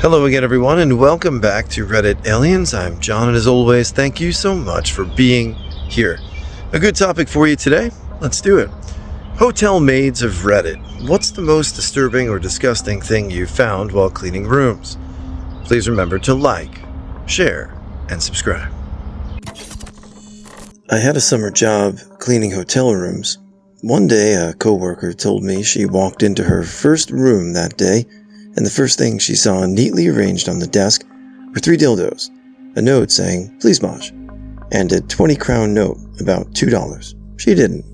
Hello again, everyone, and welcome back to Reddit Aliens. I'm John, and as always, thank you so much for being here. A good topic for you today? Let's do it. Hotel maids of Reddit. What's the most disturbing or disgusting thing you found while cleaning rooms? Please remember to like, share, and subscribe. I had a summer job cleaning hotel rooms. One day, a coworker told me she walked into her first room that day, and the first thing she saw neatly arranged on the desk were 3 dildos, a note saying, "Please wash," and a 20-crown note, about $2. She didn't.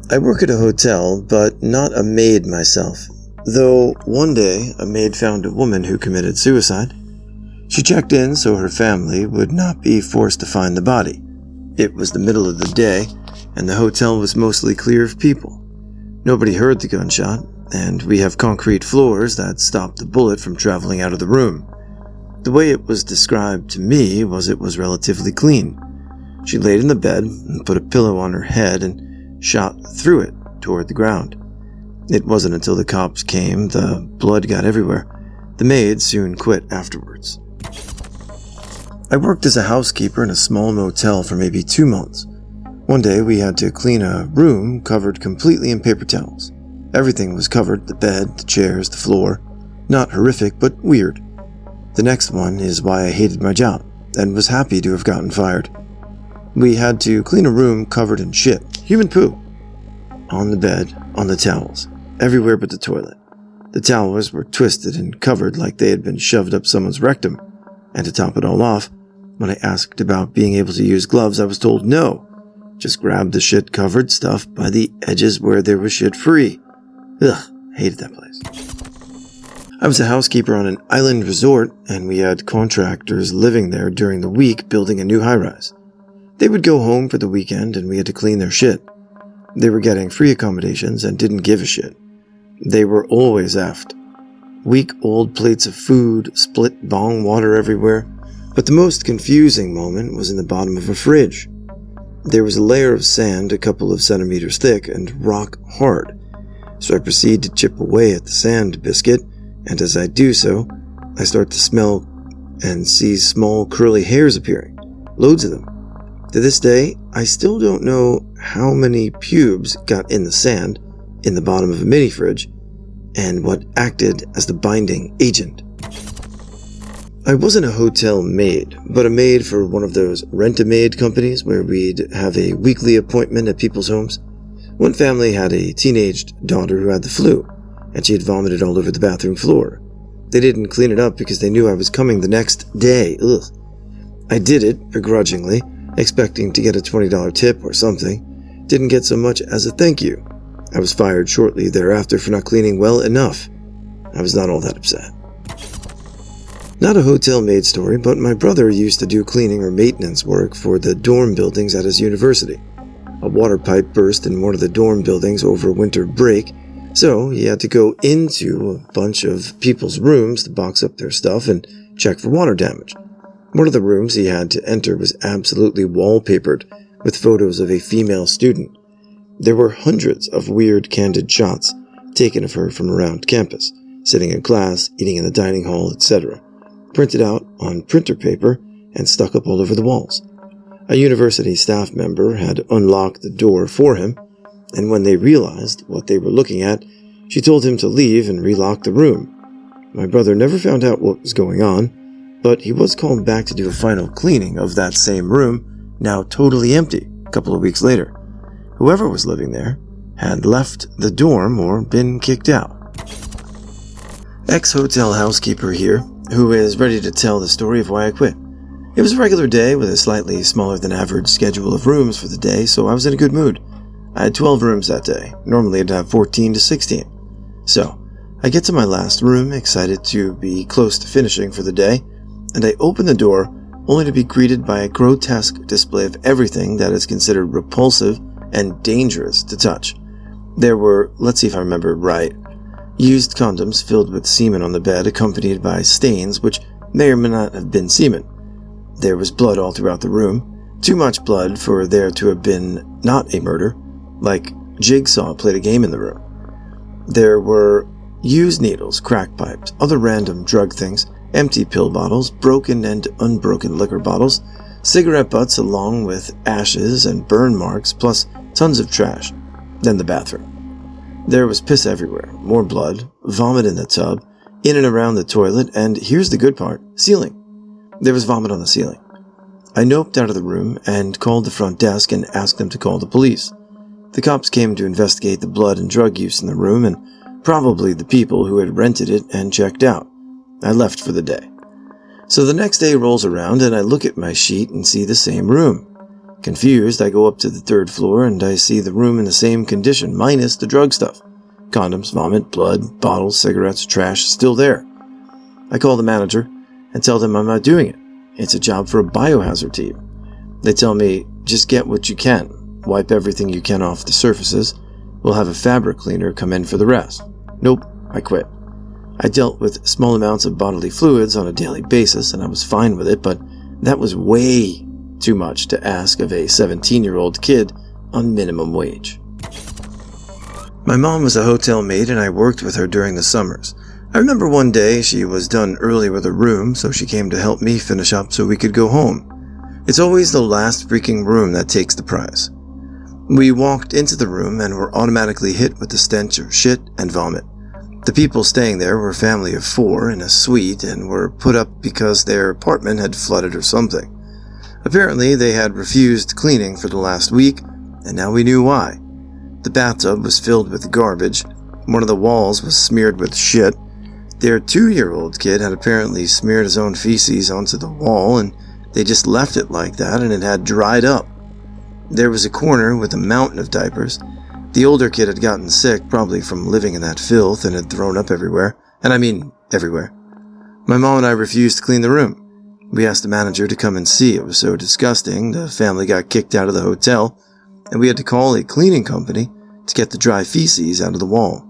I work at a hotel, but not a maid myself. Though one day, a maid found a woman who committed suicide. She checked in so her family would not be forced to find the body. It was the middle of the day, and the hotel was mostly clear of people. Nobody heard the gunshot, and we have concrete floors that stop the bullet from traveling out of the room. The way it was described to me was it was relatively clean. She laid in the bed and put a pillow on her head and shot through it toward the ground. It wasn't until the cops came the blood got everywhere. The maid soon quit afterwards. I worked as a housekeeper in a small motel for maybe 2 months. One day we had to clean a room covered completely in paper towels. Everything was covered, the bed, the chairs, the floor. Not horrific, but weird. The next one is why I hated my job, and was happy to have gotten fired. We had to clean a room covered in shit, human poo. On the bed, on the towels, everywhere but the toilet. The towels were twisted and covered like they had been shoved up someone's rectum. And to top it all off, when I asked about being able to use gloves, I was told no. Just grab the shit-covered stuff by the edges where there was shit free. Ugh, hated that place. I was a housekeeper on an island resort, and we had contractors living there during the week building a new high-rise. They would go home for the weekend, and we had to clean their shit. They were getting free accommodations and didn't give a shit. They were always effed. Week-old plates of food, split bong water everywhere. But the most confusing moment was in the bottom of a fridge. There was a layer of sand a couple of centimeters thick and rock hard. So I proceed to chip away at the sand biscuit, and as I do so, I start to smell and see small curly hairs appearing. Loads of them. To this day, I still don't know how many pubes got in the sand in the bottom of a mini fridge, and what acted as the binding agent. I wasn't a hotel maid, but a maid for one of those rent-a-maid companies where we'd have a weekly appointment at people's homes. One family had a teenaged daughter who had the flu, and she had vomited all over the bathroom floor. They didn't clean it up because they knew I was coming the next day. Ugh. I did it, begrudgingly, expecting to get a $20 tip or something. Didn't get so much as a thank you. I was fired shortly thereafter for not cleaning well enough. I was not all that upset. Not a hotel maid story, but my brother used to do cleaning or maintenance work for the dorm buildings at his university. A water pipe burst in one of the dorm buildings over winter break, so he had to go into a bunch of people's rooms to box up their stuff and check for water damage. One of the rooms he had to enter was absolutely wallpapered with photos of a female student. There were hundreds of weird candid shots taken of her from around campus, sitting in class, eating in the dining hall, etc., printed out on printer paper and stuck up all over the walls. A university staff member had unlocked the door for him, and when they realized what they were looking at, she told him to leave and relock the room. My brother never found out what was going on, but he was called back to do a final cleaning of that same room, now totally empty, a couple of weeks later. Whoever was living there had left the dorm or been kicked out. Ex-hotel housekeeper here, who is ready to tell the story of why I quit. It was a regular day with a slightly smaller than average schedule of rooms for the day, so I was in a good mood. I had 12 rooms that day. Normally I'd have 14 to 16. So, I get to my last room, excited to be close to finishing for the day, and I open the door only to be greeted by a grotesque display of everything that is considered repulsive and dangerous to touch. There were, let's see if I remember right, used condoms filled with semen on the bed, accompanied by stains which may or may not have been semen. There was blood all throughout the room, too much blood for there to have been not a murder, like Jigsaw played a game in the room. There were Used needles, crack pipes, other random drug things, empty pill bottles, broken and unbroken liquor bottles, cigarette butts along with ashes and burn marks, plus tons of trash. Then the bathroom. There was piss everywhere, more blood, vomit in the tub, in and around the toilet, and here's the good part, ceiling. There was vomit on the ceiling. I noped out of the room and called the front desk and asked them to call the police. The cops came to investigate the blood and drug use in the room and probably the people who had rented it and checked out. I left for the day. So the next day rolls around and I look at my sheet and see the same room. Confused, I go up to the third floor and I see the room in the same condition, minus the drug stuff. Condoms, vomit, blood, bottles, cigarettes, trash, still there. I call the manager and tell them I'm not doing it. It's a job for a biohazard team. They tell me, just get what you can. Wipe everything you can off the surfaces. We'll have a fabric cleaner come in for the rest. Nope, I quit. I dealt with small amounts of bodily fluids on a daily basis and I was fine with it, but that was way too much to ask of a 17-year-old kid on minimum wage. My mom was a hotel maid and I worked with her during the summers. I remember one day she was done early with her room, so she came to help me finish up so we could go home. It's always the last freaking room that takes the prize. We walked into the room and were automatically hit with the stench of shit and vomit. The people staying there were a family of 4 in a suite and were put up because their apartment had flooded or something. Apparently, they had refused cleaning for the last week, and now we knew why. The bathtub was filled with garbage. One of the walls was smeared with shit. Their 2-year-old kid had apparently smeared his own feces onto the wall, and they just left it like that, and it had dried up. There was a corner with a mountain of diapers. The older kid had gotten sick, probably from living in that filth, and had thrown up everywhere. And I mean, everywhere. My mom and I refused to clean the room. We asked the manager to come and see. It was so disgusting, the family got kicked out of the hotel, and we had to call a cleaning company to get the dry feces out of the wall.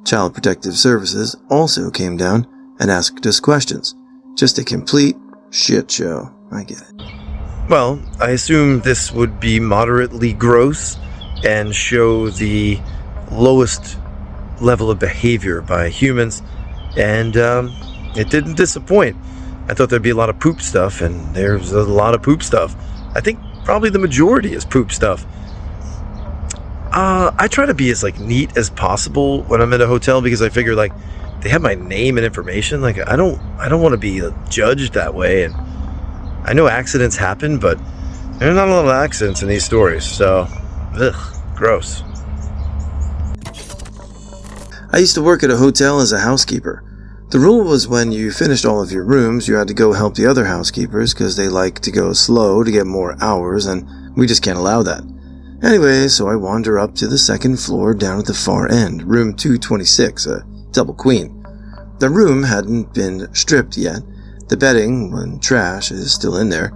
Child Protective Services also came down and asked us questions. Just a complete shit show. I get it. Well, I assume this would be moderately gross and show the lowest level of behavior by humans, and it didn't disappoint. I thought there'd be a lot of poop stuff, and there's a lot of poop stuff. I think probably the majority is poop stuff. I try to be as neat as possible when I'm in a hotel because I figure they have my name and information. I don't want to be judged that way. And I know accidents happen, but there are not a lot of accidents in these stories. So, gross. I used to work at a hotel as a housekeeper. The rule was when you finished all of your rooms, you had to go help the other housekeepers because they like to go slow to get more hours, and we just can't allow that. Anyway, so I wander up to the second floor down at the far end, room 226, a double queen. The room hadn't been stripped yet. The bedding and trash is still in there,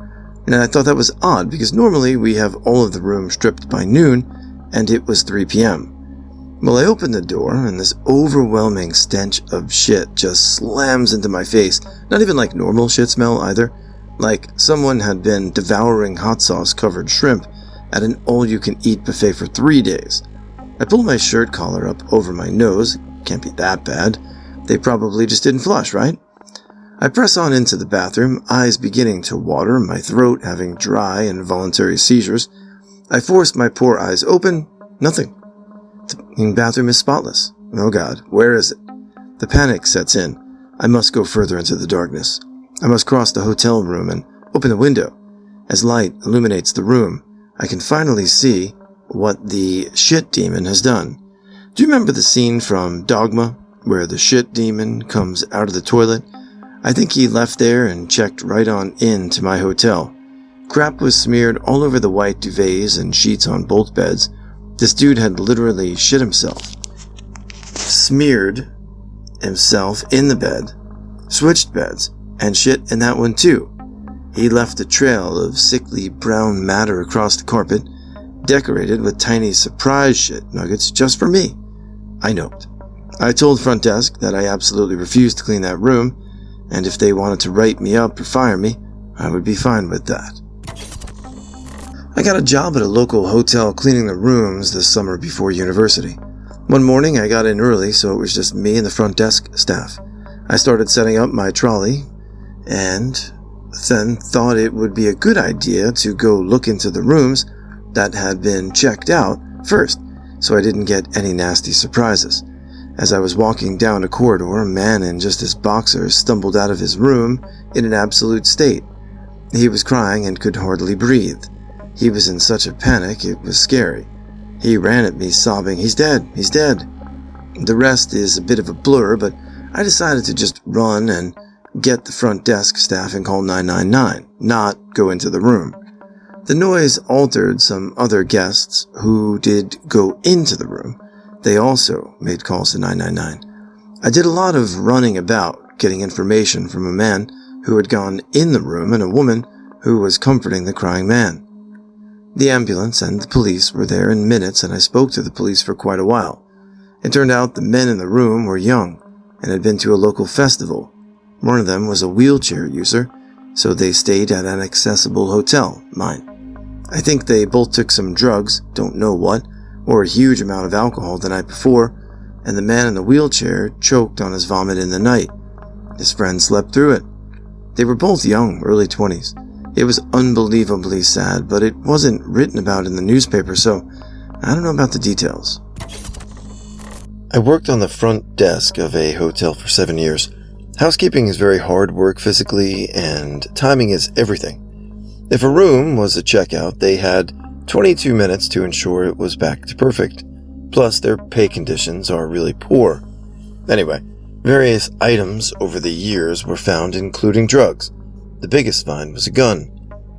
and I thought that was odd because normally we have all of the room stripped by noon, and it was 3 p.m. Well, I opened the door, and this overwhelming stench of shit just slams into my face. Not even like normal shit smell either. Like someone had been devouring hot sauce-covered shrimp at an all-you-can-eat buffet for 3 days. I pulled my shirt collar up over my nose. Can't be that bad. They probably just didn't flush, right? I press on into the bathroom, eyes beginning to water, my throat having dry and involuntary seizures. I force my poor eyes open. Nothing. The bathroom is spotless. Oh God, where is it? The panic sets in. I must go further into the darkness. I must cross the hotel room and open the window. As light illuminates the room, I can finally see what the shit demon has done. Do you remember the scene from Dogma, where the shit demon comes out of the toilet? I think he left there and checked right on in to my hotel. Crap was smeared all over the white duvets and sheets on both beds. This dude had literally shit himself. Smeared himself in the bed, switched beds, and shit in that one too. He left a trail of sickly brown matter across the carpet, decorated with tiny surprise shit nuggets just for me. I noped. I told front desk that I absolutely refused to clean that room, and if they wanted to write me up or fire me, I would be fine with that. I got a job at a local hotel cleaning the rooms this summer before university. One morning I got in early, so it was just me and the front desk staff. I started setting up my trolley and then thought it would be a good idea to go look into the rooms that had been checked out first, so I didn't get any nasty surprises. As I was walking down a corridor, a man in just his boxers stumbled out of his room in an absolute state. He was crying and could hardly breathe. He was in such a panic, it was scary. He ran at me sobbing, "He's dead, he's dead." The rest is a bit of a blur, but I decided to just run and get the front desk staff and call 999, not go into the room. The noise altered some other guests who did go into the room. They also made calls to 999. I did a lot of running about, getting information from a man who had gone in the room and a woman who was comforting the crying man. The ambulance and the police were there in minutes, and I spoke to the police for quite a while. It turned out the men in the room were young and had been to a local festival. One of them was a wheelchair user, so they stayed at an accessible hotel, mine. I think they both took some drugs, don't know what, or a huge amount of alcohol the night before, and the man in the wheelchair choked on his vomit in the night. His friend slept through it. They were both young, early 20s. It was unbelievably sad, but it wasn't written about in the newspaper, so I don't know about the details. I worked on the front desk of a hotel for 7 years. Housekeeping is very hard work physically, and timing is everything. If a room was a checkout, they had 22 minutes to ensure it was back to perfect. Plus, their pay conditions are really poor. Anyway, various items over the years were found, including drugs. The biggest find was a gun.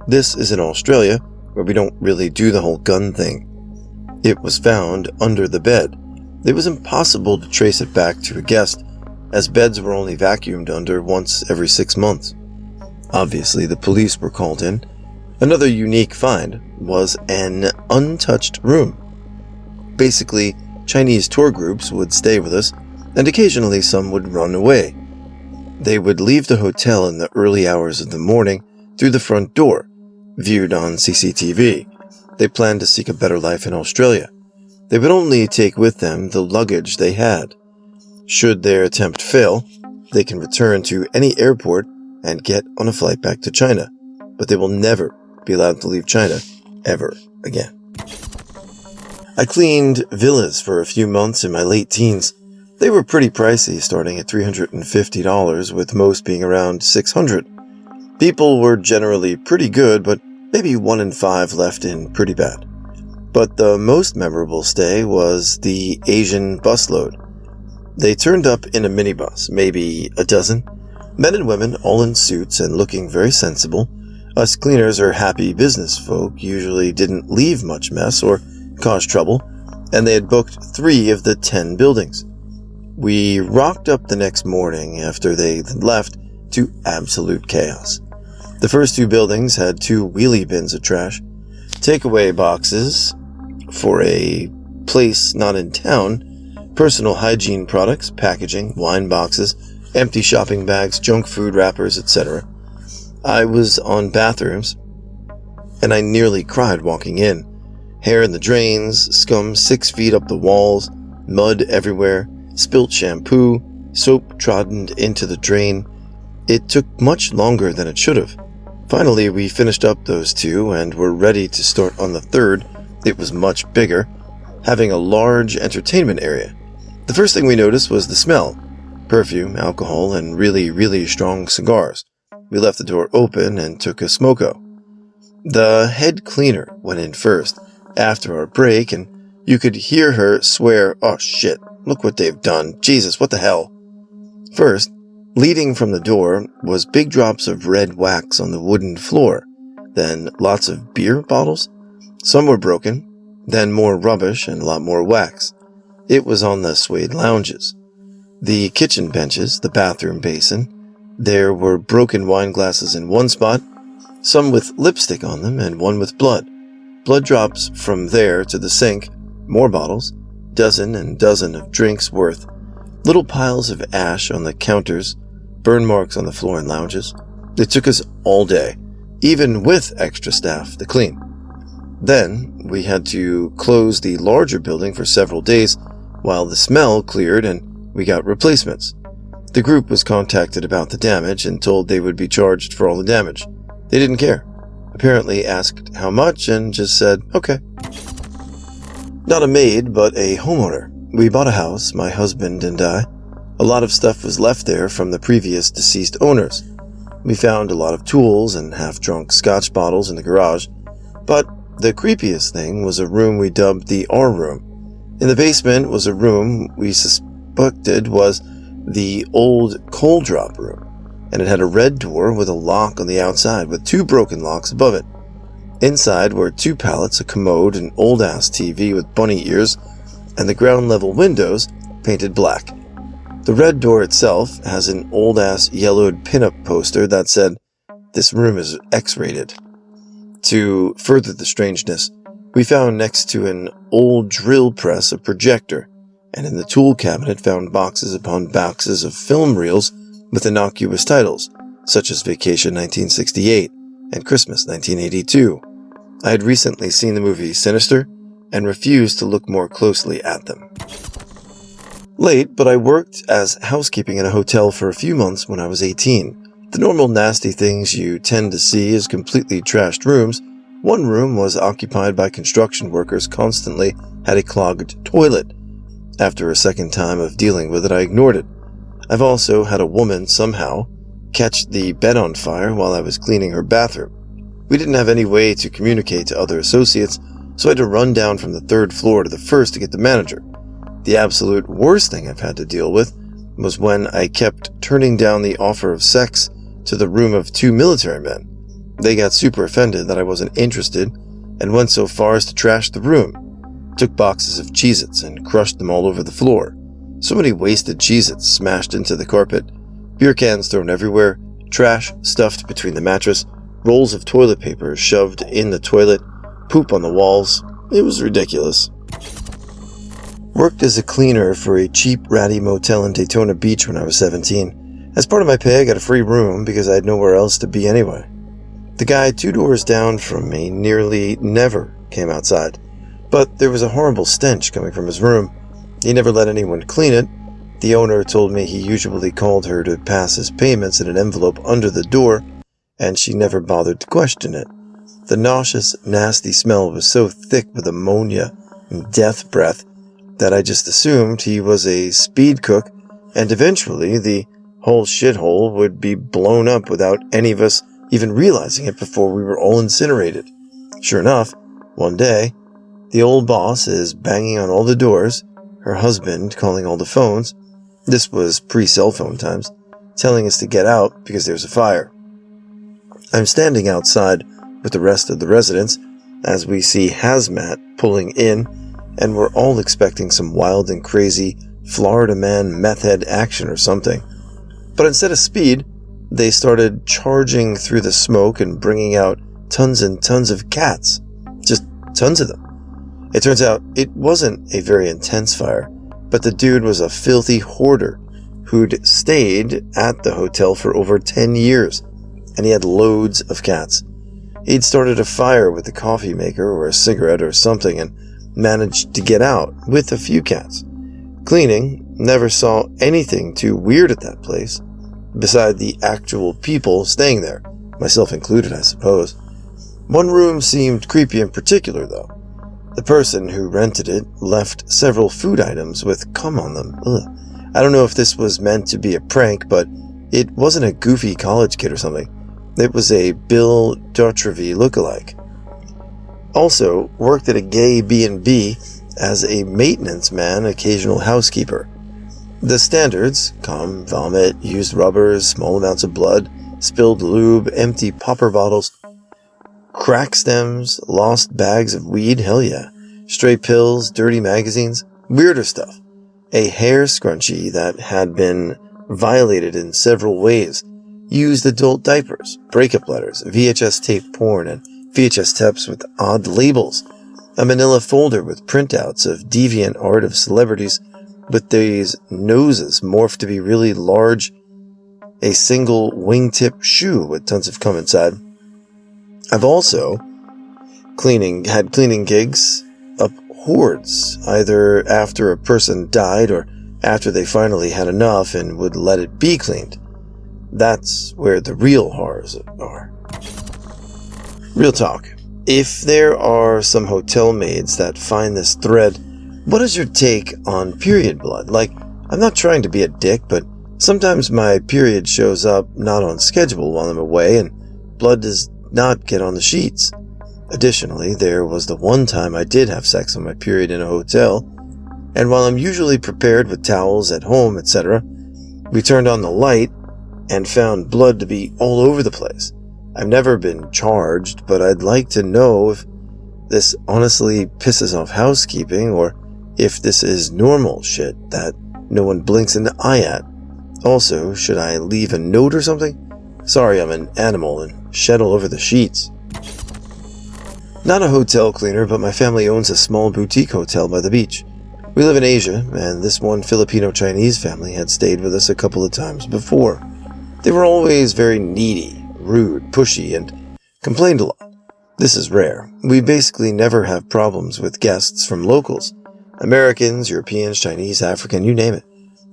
This is in Australia, where we don't really do the whole gun thing. It was found under the bed. It was impossible to trace it back to a guest, as beds were only vacuumed under once every 6 months. Obviously, the police were called in. Another unique find was an untouched room. Basically, Chinese tour groups would stay with us, and occasionally some would run away. They would leave the hotel in the early hours of the morning through the front door, viewed on CCTV. They planned to seek a better life in Australia. They would only take with them the luggage they had. Should their attempt fail, they can return to any airport and get on a flight back to China, but they will never be allowed to leave China ever again. I cleaned villas for a few months in my late teens. They were pretty pricey, starting at $350, with most being around $600. People were generally pretty good, but maybe 1 in 5 left in pretty bad. But the most memorable stay was the Asian busload. They turned up in a minibus, maybe a dozen. Men and women, all in suits and looking very sensible. Us cleaners are happy business folk, usually didn't leave much mess or cause trouble, and they had booked 3 of the 10 buildings. We rocked up the next morning after they left to absolute chaos. The first 2 buildings had 2 wheelie bins of trash, takeaway boxes for a place not in town, personal hygiene products, packaging, wine boxes, empty shopping bags, junk food wrappers, etc. I was on bathrooms, and I nearly cried walking in. Hair in the drains, scum 6 feet up the walls, mud everywhere, spilt shampoo, soap trodden into the drain. It took much longer than it should have. Finally, we finished up those 2 and were ready to start on the 3rd. It was much bigger, having a large entertainment area. The first thing we noticed was the smell. Perfume, alcohol, and really, really strong cigars. We left the door open and took a smoko. The head cleaner went in first, after our break, and you could hear her swear, "Oh shit, look what they've done. Jesus, what the hell?" First, leading from the door, was big drops of red wax on the wooden floor. Then lots of beer bottles. Some were broken. Then more rubbish and a lot more wax. It was on the suede lounges. The kitchen benches, the bathroom basin. There were broken wine glasses in one spot, some with lipstick on them and one with blood. Blood drops from there to the sink, more bottles, dozen and dozen of drinks worth, little piles of ash on the counters, burn marks on the floor and lounges. It took us all day, even with extra staff, to clean. Then we had to close the larger building for several days while the smell cleared and we got replacements. The group was contacted about the damage and told they would be charged for all the damage. They didn't care. Apparently asked how much and just said, okay. Not a maid, but a homeowner. We bought a house, my husband and I. A lot of stuff was left there from the previous deceased owners. We found a lot of tools and half-drunk scotch bottles in the garage, but the creepiest thing was a room we dubbed the R room. In the basement was a room we suspected was the old coal drop room, and it had a red door with a lock on the outside with 2 broken locks above it. Inside were 2 pallets, a commode, an old-ass TV with bunny ears, and the ground-level windows painted black. The red door itself has an old-ass yellowed pinup poster that said, "This room is X-rated." To further the strangeness, we found next to an old drill press a projector, and in the tool cabinet found boxes upon boxes of film reels with innocuous titles, such as Vacation 1968 and Christmas 1982. I had recently seen the movie Sinister and refused to look more closely at them. Late, but I worked as housekeeping in a hotel for a few months when I was 18. The normal nasty things you tend to see is completely trashed rooms. One room was occupied by construction workers constantly had a clogged toilet. After a second time of dealing with it, I ignored it. I've also had a woman somehow catch the bed on fire while I was cleaning her bathroom. We didn't have any way to communicate to other associates, so I had to run down from the 3rd floor to the 1st to get the manager. The absolute worst thing I've had to deal with was when I kept turning down the offer of sex to the room of 2 military men. They got super offended that I wasn't interested and went so far as to trash the room. Took boxes of Cheez-Its and crushed them all over the floor. So many wasted Cheez-Its smashed into the carpet, beer cans thrown everywhere, trash stuffed between the mattress, rolls of toilet paper shoved in the toilet, poop on the walls. It was ridiculous. Worked as a cleaner for a cheap, ratty motel in Daytona Beach when I was 17. As part of my pay, I got a free room because I had nowhere else to be anyway. The guy 2 doors down from me nearly never came outside, but there was a horrible stench coming from his room. He never let anyone clean it. The owner told me he usually called her to pass his payments in an envelope under the door, and she never bothered to question it. The nauseous, nasty smell was so thick with ammonia and death breath that I just assumed he was a speed cook, and eventually the whole shithole would be blown up without any of us even realizing it before we were all incinerated. Sure enough, one day, the old boss is banging on all the doors, her husband calling all the phones, this was pre-cell phone times, telling us to get out because there's a fire. I'm standing outside with the rest of the residents as we see hazmat pulling in, and we're all expecting some wild and crazy Florida man meth head action or something. But instead of speed, they started charging through the smoke and bringing out tons and tons of cats. Just tons of them. It turns out it wasn't a very intense fire, but the dude was a filthy hoarder who'd stayed at the hotel for over 10 years, and he had loads of cats. He'd started a fire with a coffee maker or a cigarette or something and managed to get out with a few cats. Cleaning, never saw anything too weird at that place, beside the actual people staying there, myself included, I suppose. One room seemed creepy in particular, though. The person who rented it left several food items with cum on them. Ugh. I don't know if this was meant to be a prank, but it wasn't a goofy college kid or something. It was a Bill Dautrevy lookalike. Also, worked at a gay B&B as a maintenance man, occasional housekeeper. The standards: cum, vomit, used rubbers, small amounts of blood, spilled lube, empty popper bottles, crack stems, lost bags of weed, hell yeah, stray pills, dirty magazines, weirder stuff. A hair scrunchie that had been violated in several ways, used adult diapers, breakup letters, VHS tape porn, and VHS tapes with odd labels, a manila folder with printouts of deviant art of celebrities with these noses morphed to be really large, a single wingtip shoe with tons of cum inside. I've also had cleaning gigs up hoards, either after a person died or after they finally had enough and would let it be cleaned. That's where the real horrors are. Real talk. If there are some hotel maids that find this thread, what is your take on period blood? Like, I'm not trying to be a dick, but sometimes my period shows up not on schedule while I'm away and blood does not get on the sheets. Additionally, there was the one time I did have sex on my period in a hotel, and while I'm usually prepared with towels at home, etc., we turned on the light and found blood to be all over the place. I've never been charged, but I'd like to know if this honestly pisses off housekeeping or if this is normal shit that no one blinks an eye at. Also, should I leave a note or something? Sorry, I'm an animal and shed all over the sheets. Not a hotel cleaner, but my family owns a small boutique hotel by the beach. We live in Asia, and this one Filipino-Chinese family had stayed with us a couple of times before. They were always very needy, rude, pushy, and complained a lot. This is rare. We basically never have problems with guests from locals. Americans, Europeans, Chinese, African, you name it.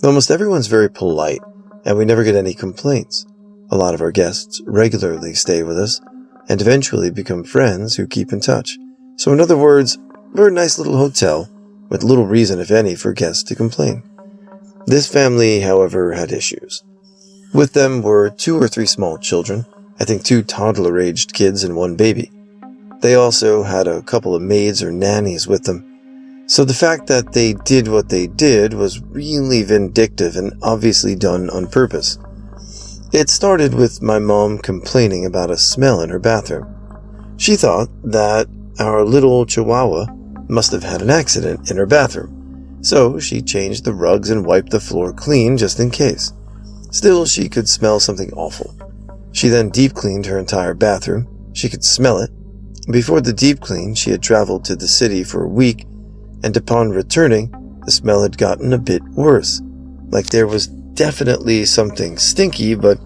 Almost everyone's very polite, and we never get any complaints. A lot of our guests regularly stay with us, and eventually become friends who keep in touch. So in other words, we're a nice little hotel, with little reason, if any, for guests to complain. This family, however, had issues. With them were 2 or 3 small children, I think 2 toddler-aged kids and 1 baby. They also had a couple of maids or nannies with them. So the fact that they did what they did was really vindictive and obviously done on purpose. It started with my mom complaining about a smell in her bathroom. She thought that our little chihuahua must have had an accident in her bathroom, so she changed the rugs and wiped the floor clean just in case. Still, she could smell something awful. She then deep cleaned her entire bathroom. She could smell it. Before the deep clean, she had traveled to the city for a week, and upon returning, the smell had gotten a bit worse. Like there was definitely something stinky, but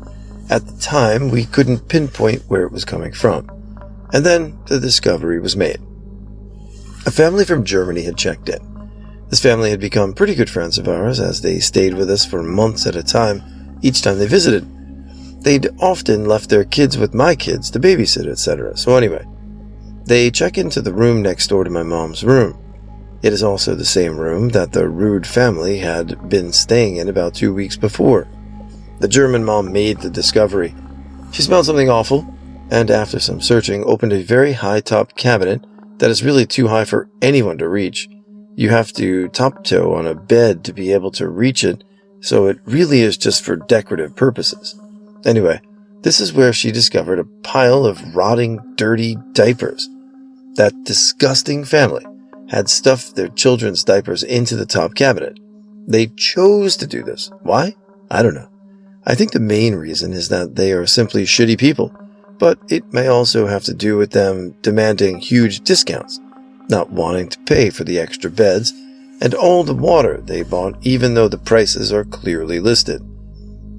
at the time we couldn't pinpoint where it was coming from. And then the discovery was made. A family from Germany had checked in. This family had become pretty good friends of ours as they stayed with us for months at a time each time they visited. They'd often left their kids with my kids to babysit, etc. So anyway, they check into the room next door to my mom's room. It is also the same room that the rude family had been staying in about 2 weeks before. The German mom made the discovery. She smelled something awful, and after some searching, opened a very high-top cabinet that is really too high for anyone to reach. You have to top-toe on a bed to be able to reach it, so it really is just for decorative purposes. Anyway, this is where she discovered a pile of rotting, dirty diapers. That disgusting family had stuffed their children's diapers into the top cabinet. They chose to do this. Why? I don't know. I think the main reason is that they are simply shitty people, but it may also have to do with them demanding huge discounts, not wanting to pay for the extra beds, and all the water they bought even though the prices are clearly listed.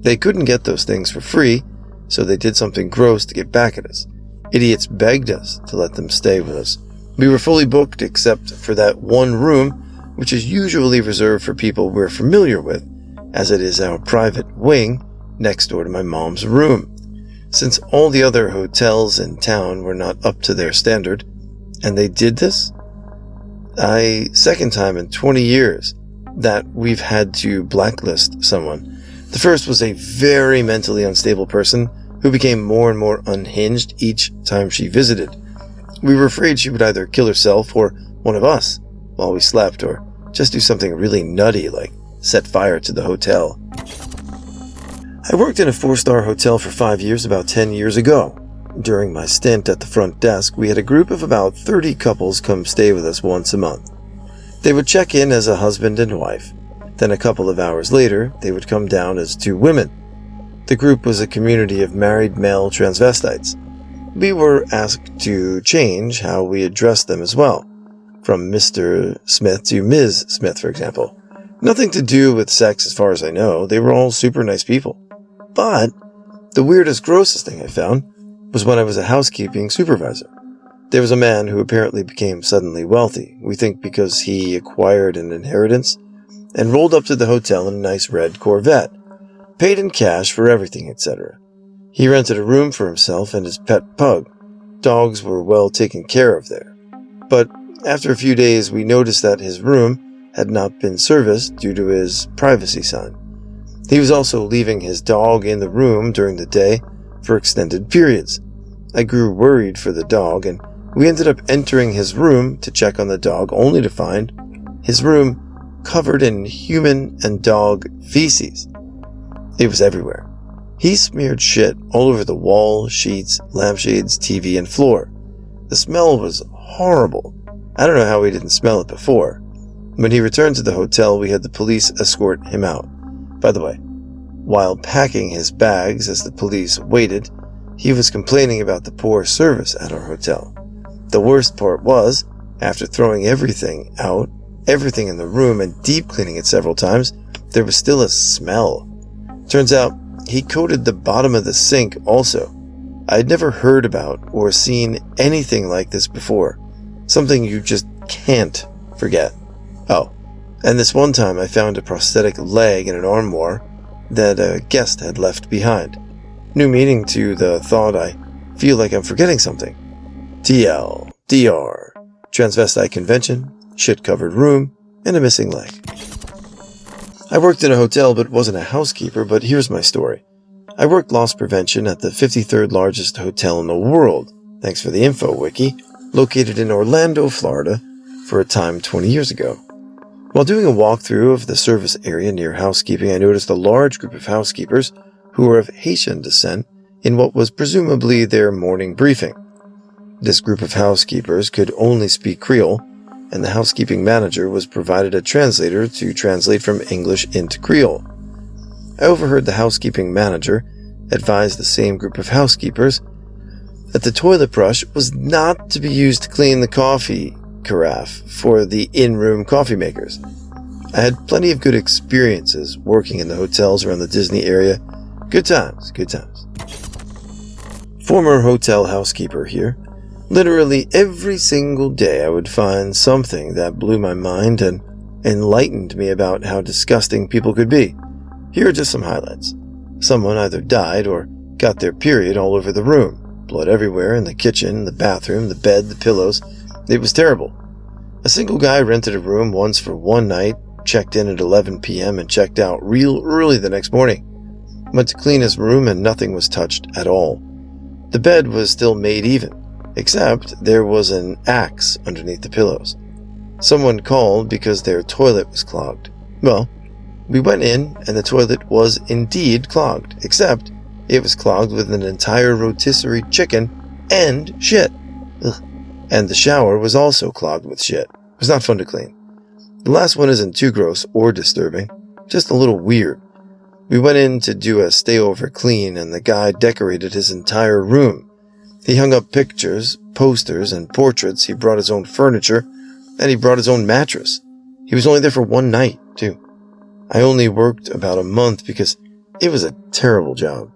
They couldn't get those things for free, so they did something gross to get back at us. Idiots begged us to let them stay with us. We were fully booked except for that one room, which is usually reserved for people we're familiar with, as it is our private wing next door to my mom's room. Since all the other hotels in town were not up to their standard, and they did this, second time in 20 years that we've had to blacklist someone. The first was a very mentally unstable person who became more and more unhinged each time she visited. We were afraid she would either kill herself or one of us while we slept, or just do something really nutty like set fire to the hotel. I worked in a 4-star hotel for 5 years about 10 years ago. During my stint at the front desk, we had a group of about 30 couples come stay with us once a month. They would check in as a husband and wife. Then a couple of hours later, they would come down as 2 women. The group was a community of married male transvestites. We were asked to change how we addressed them as well, from Mr. Smith to Ms. Smith, for example. Nothing to do with sex as far as I know. They were all super nice people. But the weirdest, grossest thing I found was when I was a housekeeping supervisor. There was a man who apparently became suddenly wealthy, we think because he acquired an inheritance, and rolled up to the hotel in a nice red Corvette, paid in cash for everything, etc. He rented a room for himself and his pet pug. Dogs were well taken care of there. But after a few days, we noticed that his room had not been serviced due to his privacy sign. He was also leaving his dog in the room during the day for extended periods. I grew worried for the dog, and we ended up entering his room to check on the dog, only to find his room covered in human and dog feces. It was everywhere. He smeared shit all over the wall, sheets, lampshades, TV, and floor. The smell was horrible. I don't know how we didn't smell it before. When he returned to the hotel, we had the police escort him out. By the way, while packing his bags as the police waited, he was complaining about the poor service at our hotel. The worst part was, after throwing everything out, everything in the room, and deep cleaning it several times, there was still a smell. Turns out, he coated the bottom of the sink also. I had never heard about or seen anything like this before. Something you just can't forget. Oh, and this one time I found a prosthetic leg in an armoire that a guest had left behind. New meaning to the thought I feel like I'm forgetting something. TL, DR, transvestite convention, shit-covered room, and a missing leg. I worked in a hotel but wasn't a housekeeper, but here's my story. I worked loss prevention at the 53rd largest hotel in the world, thanks for the info wiki, located in Orlando, Florida, for a time 20 years ago. While doing a walkthrough of the service area near housekeeping, I noticed a large group of housekeepers who were of Haitian descent in what was presumably their morning briefing. This group of housekeepers could only speak Creole, and the housekeeping manager was provided a translator to translate from English into Creole. I overheard the housekeeping manager advise the same group of housekeepers that the toilet brush was not to be used to clean the coffee carafe for the in-room coffee makers. I had plenty of good experiences working in the hotels around the Disney area. Good times, good times. Former hotel housekeeper here. Literally every single day I would find something that blew my mind and enlightened me about how disgusting people could be. Here are just some highlights. Someone either died or got their period all over the room. Blood everywhere, in the kitchen, the bathroom, the bed, the pillows. It was terrible. A single guy rented a room once for one night, checked in at 11 p.m. and checked out real early the next morning. Went to clean his room and nothing was touched at all. The bed was still made even, except there was an axe underneath the pillows. Someone called because their toilet was clogged. Well, we went in and the toilet was indeed clogged, except it was clogged with an entire rotisserie chicken and shit. Ugh. And the shower was also clogged with shit. It was not fun to clean. The last one isn't too gross or disturbing, just a little weird. We went in to do a stayover clean and the guy decorated his entire room. He hung up pictures, posters, and portraits. He brought his own furniture, and he brought his own mattress. He was only there for one night, too. I only worked about a month because it was a terrible job.